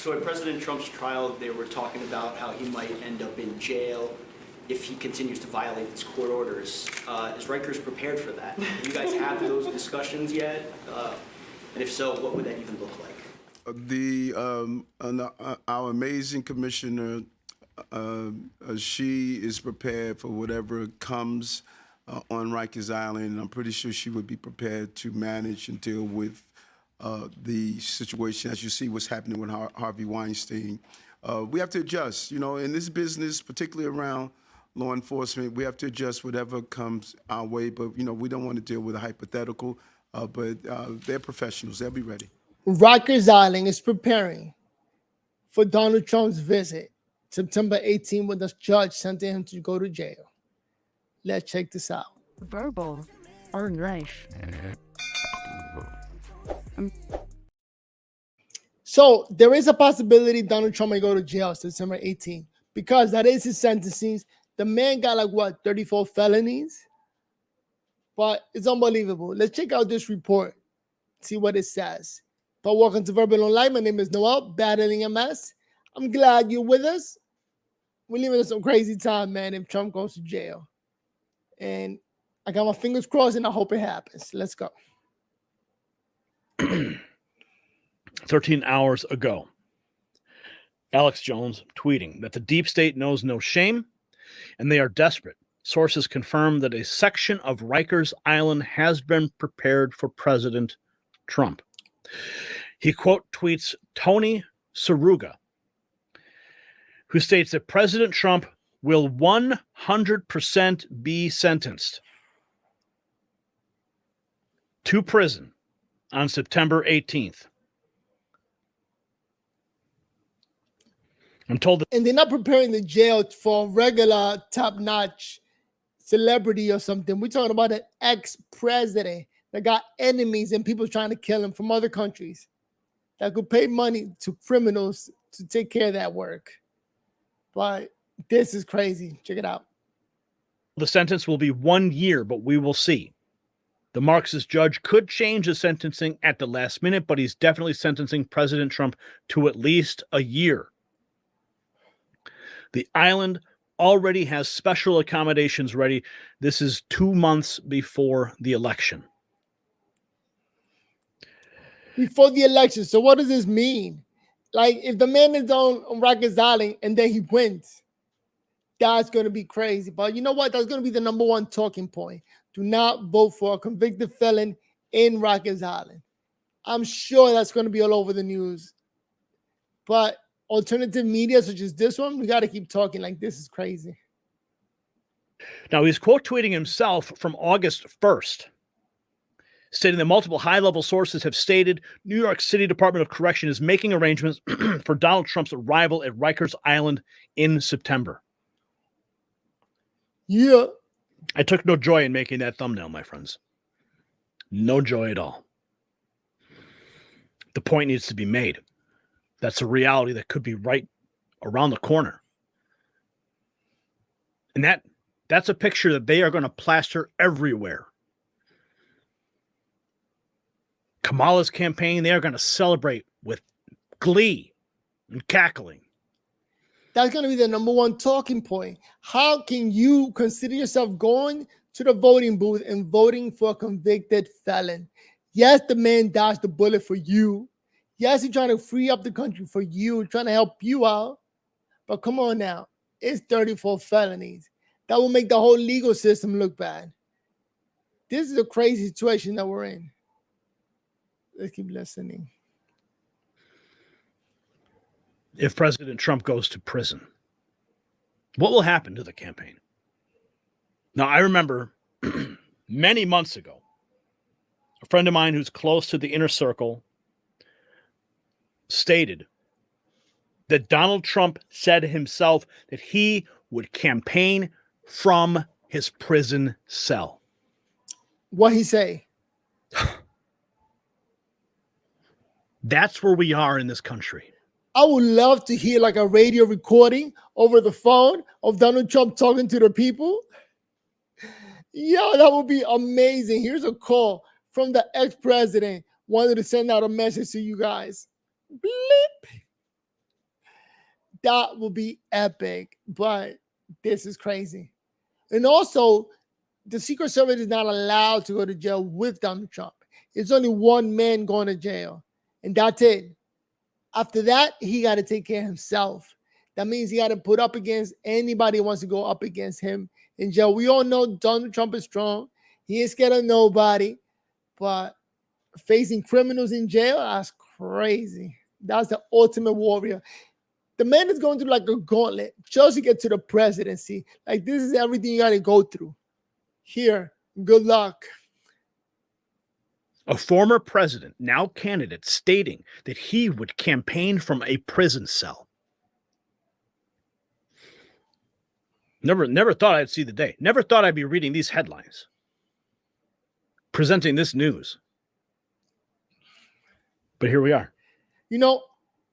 So at President Trump's trial, they were talking about how he might end up in jail if he continues to violate his court orders. Is Rikers prepared for that? Do you guys have those discussions yet? And if so, what would that even look like? Our amazing commissioner, she is prepared for whatever comes on Rikers Island, and I'm pretty sure she would be prepared to manage and deal with the situation. As you see what's happening with Harvey Weinstein. We have to adjust, you know, in this business, particularly around law enforcement, we have to adjust whatever comes our way, but, you know, we don't want to deal with a hypothetical, but they're professionals, they'll be ready. Rikers Island is preparing for Donald Trump's visit September 18, when the judge sent him to go to jail. Let's check this out. Verbal or life. So there is a possibility Donald Trump may go to jail September 18 because that is his sentencing. The man got like what, 34 felonies? But it's unbelievable. Let's check out this report, see what it says. But welcome to Verbal Online. My name is Noel, battling MS. I'm glad you're with us. We're living in some crazy time, man, if Trump goes to jail. And I got my fingers crossed and I hope it happens. Let's go. 13 hours ago, Alex Jones tweeting that the deep state knows no shame and they are desperate. Sources confirm that a section of Rikers Island has been prepared for President Trump. He quote tweets Tony Saruga, who states that President Trump will 100% be sentenced to prison on September 18th. I'm told that. And they're not preparing the jail for a regular top-notch celebrity or something. We're talking about an ex-president that got enemies and people trying to kill him from other countries that could pay money to criminals to take care of that work. But this is crazy. Check it out. The sentence will be 1 year, but we will see. The Marxist judge could change the sentencing at the last minute, but he's definitely sentencing President Trump to at least a year. The island already has special accommodations ready. This is 2 months before the election. Before the election. So what does this mean? Like, if the man is on Rikers Island and then he wins, that's going to be crazy. But you know what? That's going to be the number one talking point. Do not vote for a convicted felon in Rikers Island. I'm sure that's going to be all over the news. But alternative media such as this one, we got to keep talking. Like, this is crazy. Now, he's quote tweeting himself from August 1st, stating that multiple high-level sources have stated New York City Department of Correction is making arrangements for Donald Trump's arrival at Rikers Island in September. Yeah. I took no joy in making that thumbnail, my friends. No joy at all. The point needs to be made. That's a reality that could be right around the corner. And that's a picture that they are going to plaster everywhere. Kamala's campaign, they are going to celebrate with glee and cackling. That's going to be the number one talking point. How can you consider yourself going to the voting booth and voting for a convicted felon? Yes, the man dodged the bullet for you. Yes, he's trying to free up the country for you, trying to help you out. But come on now. It's 34 felonies. That will make the whole legal system look bad. This is a crazy situation that we're in. Let's keep listening. If President Trump goes to prison, what will happen to the campaign? Now, I remember many months ago, a friend of mine who's close to the inner circle stated that Donald Trump said himself that he would campaign from his prison cell. What he say? That's where we are in this country. I would love to hear like a radio recording over the phone of Donald Trump talking to the people. Yeah, that would be amazing. Here's a call from the ex-president. Wanted to send out a message to you guys. Bleep. That would be epic, but this is crazy. And also, the Secret Service is not allowed to go to jail with Donald Trump. It's only one man going to jail, and that's it. After that, he got to take care of himself. That means he got to put up against anybody who wants to go up against him in jail. We all know Donald Trump is strong. He ain't scared of nobody, but facing criminals in jail, that's crazy. That's the ultimate warrior. The man is going through like a gauntlet just to get to the presidency. Like, this is everything you got to go through. Here, good luck. A former president, now candidate, stating that he would campaign from a prison cell. Never thought I'd see the day. Never thought I'd be reading these headlines, presenting this news. But here we are. You know,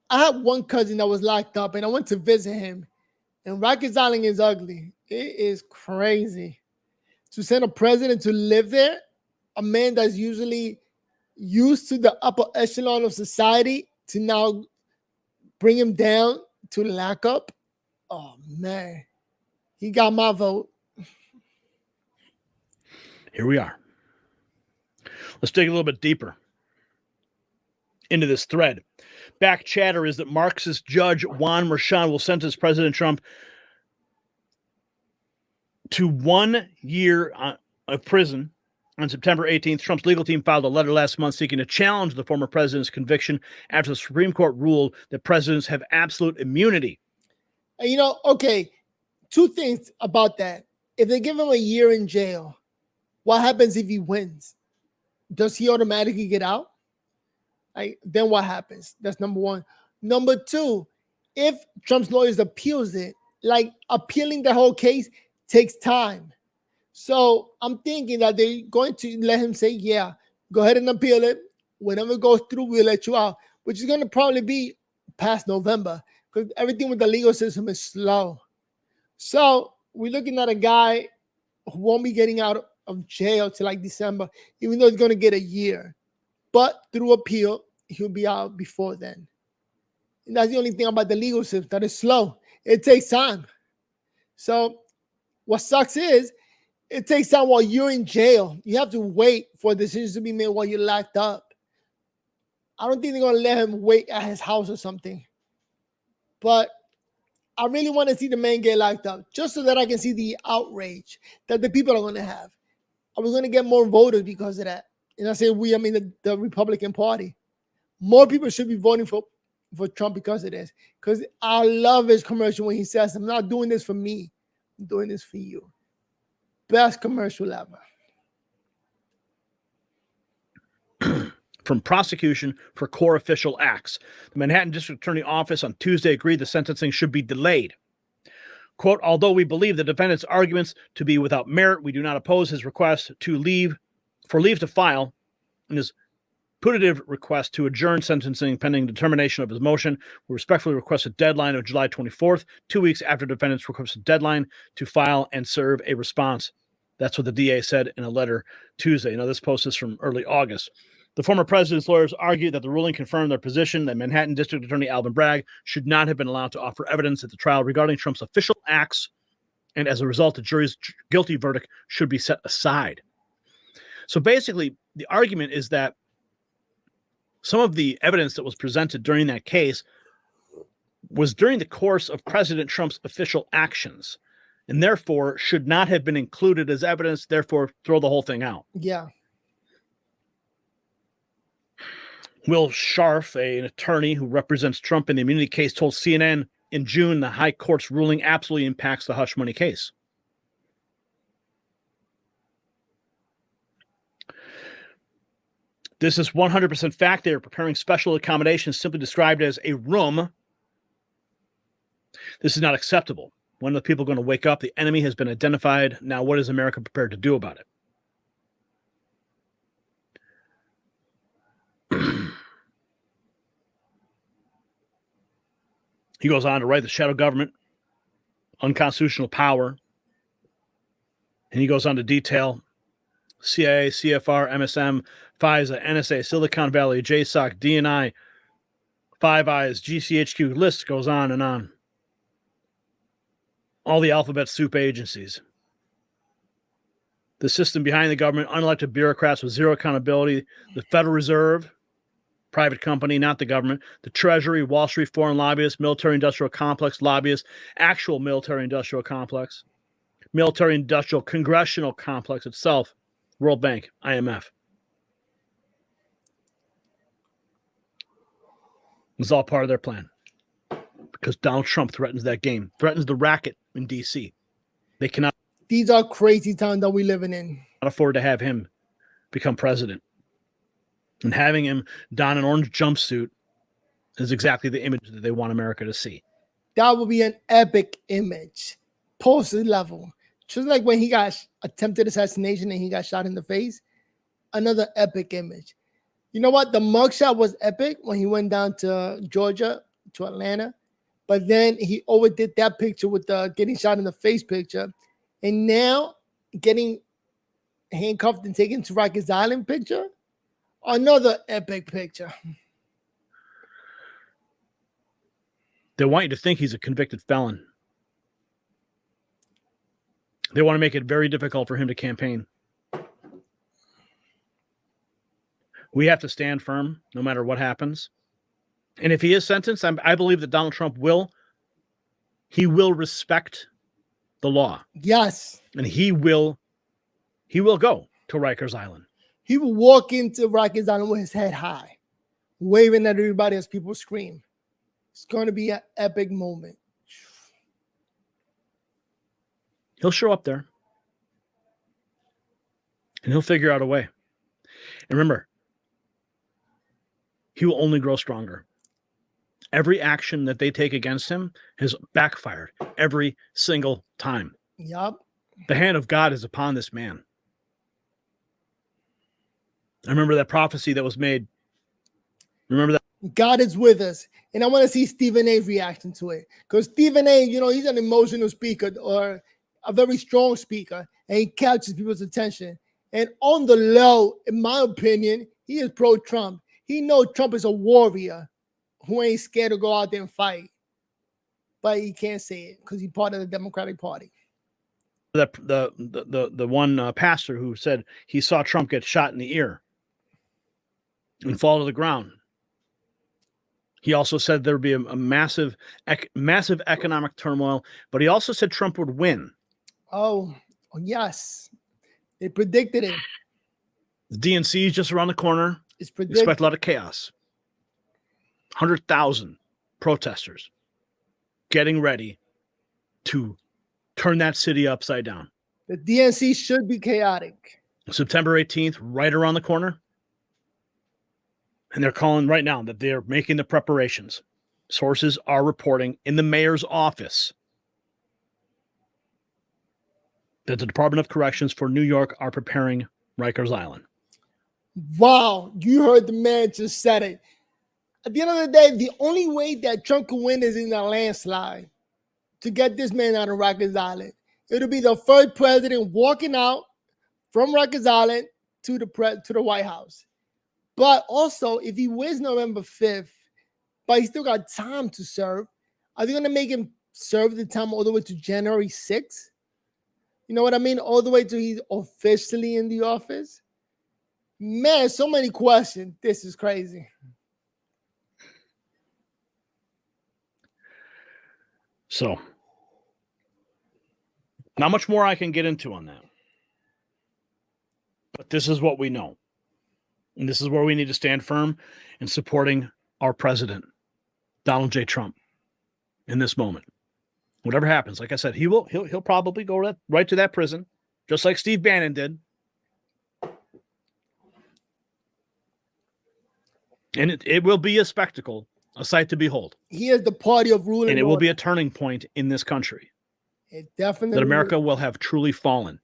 I had one cousin that was locked up, and I went to visit him. And Rikers Island is ugly. It is crazy. To send a president to live there, a man that's usually used to the upper echelon of society, to now bring him down to lockup. Oh, man. He got my vote. Here we are. Let's dig a little bit deeper into this thread. Back chatter is that Marxist judge Juan Merchan will sentence President Trump to 1 year of prison on September 18th. Trump's legal team filed a letter last month seeking to challenge the former president's conviction after the Supreme Court ruled that presidents have absolute immunity. And you know, okay, two things about that. If they give him a year in jail, what happens if he wins? Does he automatically get out? Like, then what happens? That's number one. Number two, if Trump's lawyers appeals it, like, appealing the whole case takes time. So I'm thinking that they're going to let him say, yeah, go ahead and appeal it. Whenever it goes through, we'll let you out, which is going to probably be past November because everything with the legal system is slow. So we're looking at a guy who won't be getting out of jail till like December, even though he's going to get a year. But through appeal, he'll be out before then. And that's the only thing about the legal system, that is slow. It takes time. So what sucks is it takes time while you're in jail. You have to wait for decisions to be made while you're locked up. I don't think they're going to let him wait at his house or something. But I really want to see the man get locked up just so that I can see the outrage that the people are going to have. Are we going to get more voters because of that? And I say we, I mean the Republican Party. More people should be voting for Trump because of this. Because I love his commercial when he says, I'm not doing this for me. I'm doing this for you. Best commercial ever. From prosecution for core official acts. The Manhattan District Attorney Office on Tuesday agreed the sentencing should be delayed. Quote, although we believe the defendant's arguments to be without merit, we do not oppose his request for leave to file and his putative request to adjourn sentencing pending determination of his motion. We respectfully request a deadline of July 24th, 2 weeks after defendant's requested deadline to file and serve a response. That's what the DA said in a letter Tuesday. Now, this post is from early August. The former president's lawyers argued that the ruling confirmed their position that Manhattan District Attorney Alvin Bragg should not have been allowed to offer evidence at the trial regarding Trump's official acts, and as a result, the jury's guilty verdict should be set aside. So basically, the argument is that some of the evidence that was presented during that case was during the course of President Trump's official actions, and therefore should not have been included as evidence, therefore throw the whole thing out. Yeah. Will Scharf, an attorney who represents Trump in the immunity case, told CNN in June the high court's ruling absolutely impacts the hush money case. This is 100% fact. They are preparing special accommodations simply described as a room. This is not acceptable. When are the people going to wake up? The enemy has been identified. Now, what is America prepared to do about it? He goes on to write the shadow government, unconstitutional power. And he goes on to detail CIA, CFR, MSM, FISA, NSA, Silicon Valley, JSOC, DNI, Five Eyes, GCHQ, list goes on and on. all the alphabet soup agencies, the system behind the government, unelected bureaucrats with zero accountability, the Federal Reserve, private company, not the government, the Treasury, Wall Street, foreign lobbyists, military-industrial complex lobbyists, actual military-industrial complex, military-industrial congressional complex itself, World Bank, IMF. It's all part of their plan because Donald Trump threatens that game, threatens the racket in D.C. They cannot These are crazy times that we're living in. afford to have him become president. And having him don an orange jumpsuit is exactly the image that they want America to see. That would be an epic image, poster level. Just like when he got attempted assassination and he got shot in the face. Another epic image. You know what? The mugshot was epic when he went down to Georgia, to Atlanta. But then he overdid that picture with the getting shot in the face picture. And now getting handcuffed and taken to Rikers Island picture. Another epic picture. They want you to think he's a convicted felon. They want to make it very difficult for him to campaign. We have to stand firm no matter what happens. And if he is sentenced, I believe that Donald Trump will respect the law. Yes. And he will go to Rikers Island. He will walk into Rikers Island with his head high, waving at everybody as people scream. It's going to be an epic moment. He'll show up there. And he'll figure out a way. And remember, he will only grow stronger. Every action that they take against him has backfired every single time. Yup. The hand of God is upon this man. I remember that prophecy that was made. Remember that? God is with us. And I want to see Stephen A's reaction to it. Because Stephen A, he's an emotional speaker or a very strong speaker. And he catches people's attention. And on the low, in my opinion, he is pro-Trump. He knows Trump is a warrior who ain't scared to go out there and fight. But he can't say it because he's part of the Democratic Party. The one pastor who said he saw Trump get shot in the ear and fall to the ground. He also said there would be a massive economic turmoil, but he also said Trump would win. Oh, yes. They predicted it. The DNC is just around the corner. It's predicted. Expect a lot of chaos. 100,000 protesters getting ready to turn that city upside down. The DNC should be chaotic. September 18th, right around the corner. And they're calling right now that they're making the preparations. Sources are reporting in the mayor's office that the Department of Corrections for New York are preparing Rikers Island. Wow, you heard the man just said it. At the end of the day, the only way that Trump can win is in a landslide to get this man out of Rikers Island. It'll be the first president walking out from Rikers Island to the White House. But also, if he wins November 5th, but he still got time to serve, are they going to make him serve the time all the way to January 6th? You know what I mean? All the way to he's officially in the office? Man, so many questions. This is crazy. So, not much more I can get into on that. But this is what we know. And this is where we need to stand firm in supporting our president, Donald J. Trump, in this moment. Whatever happens, like I said, he'll probably go right to that prison, just like Steve Bannon did. And it will be a spectacle, a sight to behold. He is the party of rule and it will be a turning point in this country. It definitely that America will have truly fallen,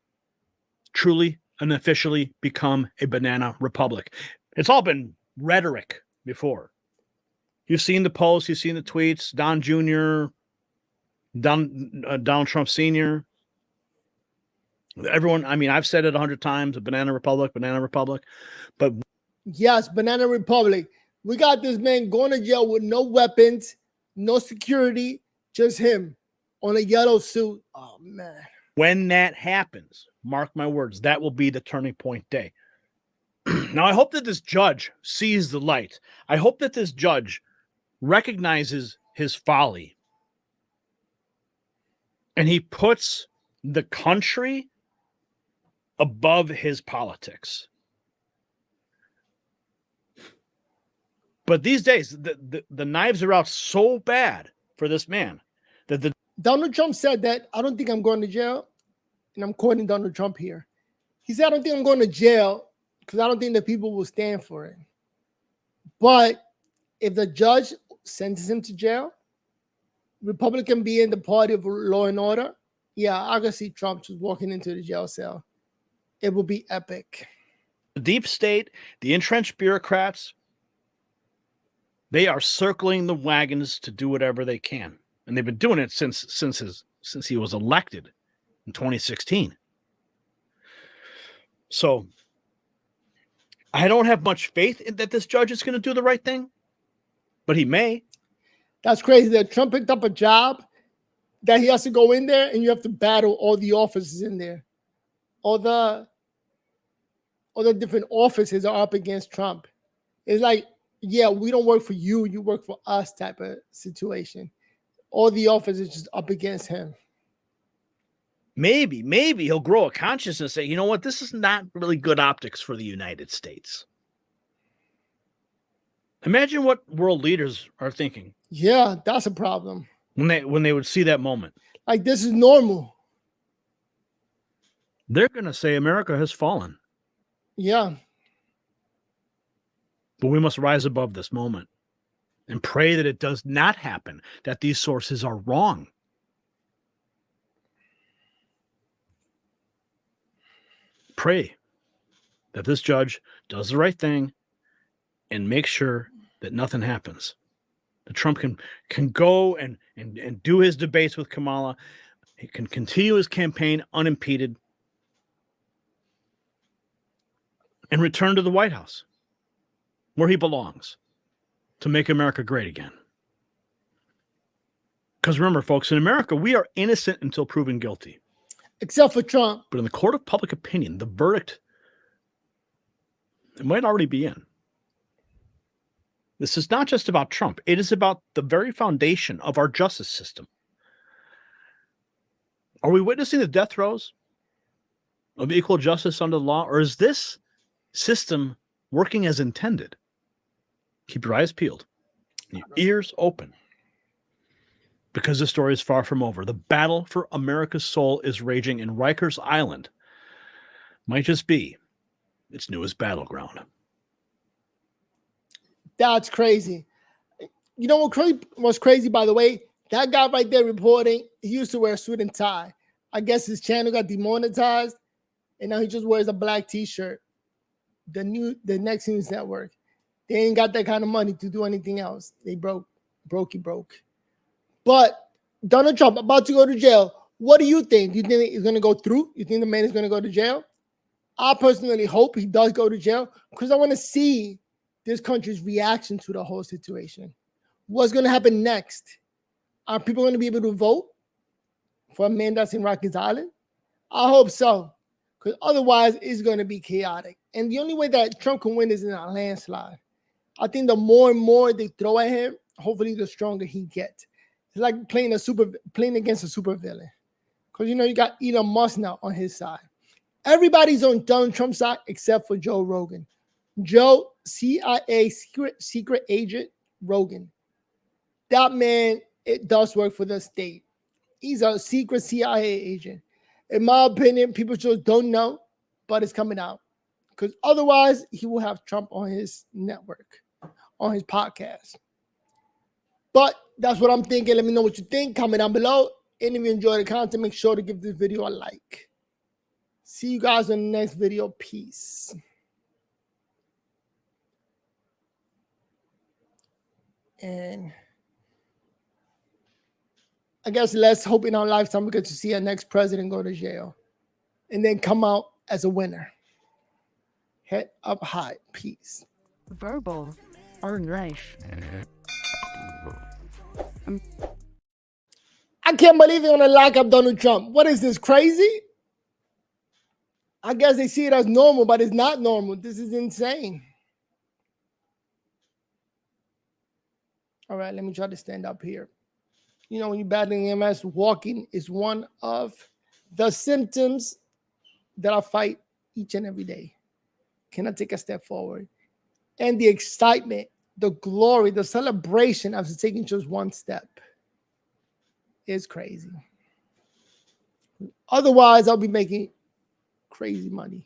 truly and officially become a banana republic. It's all been rhetoric before. You've seen the posts, you've seen the tweets, Don Jr., Donald Trump Sr., everyone, I mean, I've said it 100 times, a banana republic, but yes, banana republic. We got this man going to jail with no weapons, no security, just him. on a yellow suit. Oh man. When that happens, mark my words, that will be the turning point day. Now, I hope that this judge sees the light. I hope that this judge recognizes his folly and he puts the country above his politics. But these days, the knives are out so bad for this man that Donald Trump said that I don't think I'm going to jail. And I'm quoting Donald Trump here. He said, I don't think I'm going to jail because I don't think the people will stand for it. But if the judge sentences him to jail, Republican being the party of law and order, yeah, I can see Trump just walking into the jail cell. It will be epic. the deep state, the entrenched bureaucrats, they are circling the wagons to do whatever they can. And they've been doing it since he was elected in 2016. So I don't have much faith in that this judge is going to do the right thing, but he may. That's crazy that Trump picked up a job that he has to go in there and you have to battle all the offices in there. All the different offices are up against Trump. It's like, yeah, we don't work for you, you work for us type of situation. All the offices just up against him. Maybe he'll grow a conscience and say, you know what, this is not really good optics for the United States. Imagine what world leaders are thinking. Yeah, that's a problem. When they would see that moment. Like, this is normal. They're going to say America has fallen. Yeah. But we must rise above this moment and pray that it does not happen, that these sources are wrong. Pray that this judge does the right thing and make sure that nothing happens. That Trump can go and do his debates with Kamala. He can continue his campaign unimpeded and return to the White House where he belongs to make America great again. Because remember, folks, in America, we are innocent until proven guilty. Except for Trump. But in the court of public opinion, the verdict, it might already be in. This is not just about Trump. It is about the very foundation of our justice system. Are we witnessing the death throes of equal justice under the law? Or is this system working as intended? Keep your eyes peeled, your ears open, because this story is far from over. The battle for America's soul is raging, and Rikers Island might just be its newest battleground. That's crazy. You know what's crazy, by the way? That guy right there reporting, he used to wear a suit and tie. I guess his channel got demonetized, and now he just wears a black t-shirt. The next news network. They ain't got that kind of money to do anything else. They broke. But Donald Trump about to go to jail. What do you think? Do you think he's going to go through? You think the man is going to go to jail? I personally hope he does go to jail because I want to see this country's reaction to the whole situation. What's going to happen next? Are people going to be able to vote for a man that's in Rikers Island? I hope so, because otherwise it's going to be chaotic. And the only way that Trump can win is in a landslide. I think the more and more they throw at him, hopefully the stronger he gets. It's like playing against a supervillain. Because, you got Elon Musk now on his side. Everybody's on Donald Trump's side except for Joe Rogan. Joe, CIA secret agent Rogan. That man, it does work for the state. He's a secret CIA agent. In my opinion, people just don't know, but it's coming out. Because otherwise, he will have Trump on his network, on his podcast. But that's what I'm thinking. Let me know what you think. Comment down below. And if you enjoy the content, make sure to give this video a like. See you guys in the next video. Peace. And I guess let's hope in our lifetime we get to see our next president go to jail and then come out as a winner. Head up high. Peace. Verbal or life. I can't believe they're going to lock up Donald Trump. What is this, crazy? I guess they see it as normal, but it's not normal. This is insane. All right, let me try to stand up here. You know, when you're battling MS, walking is one of the symptoms that I fight each and every day. Can I take a step forward? And the excitement, the glory, the celebration after taking just one step is crazy. Otherwise, I'll be making crazy money,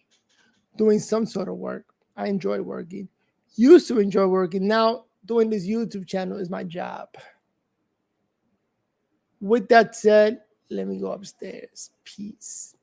doing some sort of work. I enjoy working, used to enjoy working. Now, doing this YouTube channel is my job. With that said, let me go upstairs. Peace.